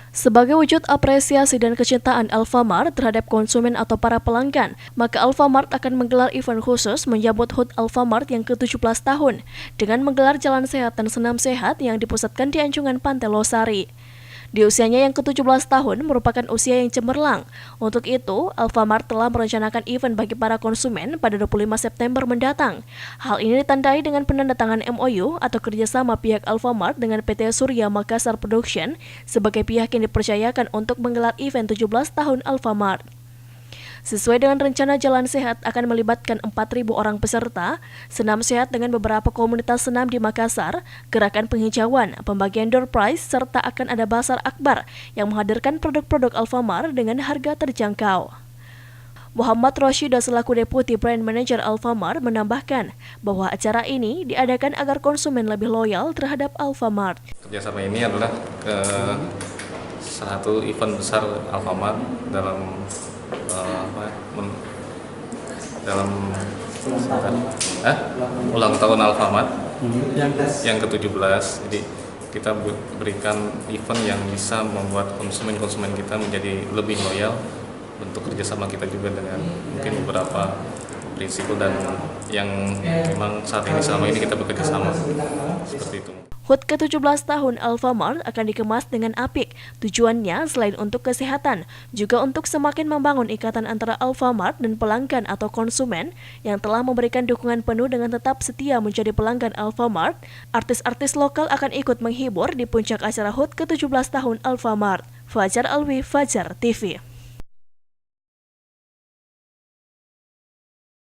Sebagai wujud apresiasi dan kecintaan Alfamart terhadap konsumen atau para pelanggan, maka Alfamart akan menggelar event khusus menyambut HUT Alfamart yang ke-17 tahun dengan menggelar jalan sehat dan senam sehat yang dipusatkan di Anjungan Pantai Losari. Di usianya yang ke-17 tahun merupakan usia yang cemerlang. Untuk itu, Alfamart telah merencanakan event bagi para konsumen pada 25 September mendatang. Hal ini ditandai dengan penandatangan MOU atau kerjasama pihak Alfamart dengan PT Surya Makassar Production sebagai pihak yang dipercayakan untuk menggelar event 17 tahun Alfamart. Sesuai dengan rencana jalan sehat akan melibatkan 4.000 orang peserta, senam sehat dengan beberapa komunitas senam di Makassar, gerakan penghijauan, pembagian door prize, serta akan ada basar akbar yang menghadirkan produk-produk Alfamart dengan harga terjangkau. Muhammad Roshida selaku Deputi Brand Manager Alfamart menambahkan bahwa acara ini diadakan agar konsumen lebih loyal terhadap Alfamart. Kerjasama ini adalah satu event besar Alfamart dalam ulang tahun Alfamart yang ke-17. Jadi kita berikan event yang bisa membuat konsumen kita menjadi lebih loyal. Bentuk kerjasama kita juga dengan mungkin beberapa prinsip dan yang memang saat ini selama ini kita bekerja sama seperti itu. HUT ke-17 tahun Alfamart akan dikemas dengan apik. Tujuannya selain untuk kesehatan, juga untuk semakin membangun ikatan antara Alfamart dan pelanggan atau konsumen yang telah memberikan dukungan penuh dengan tetap setia menjadi pelanggan Alfamart. Artis-artis lokal akan ikut menghibur di puncak acara HUT ke-17 tahun Alfamart. Fajar Alwi, Fajar TV.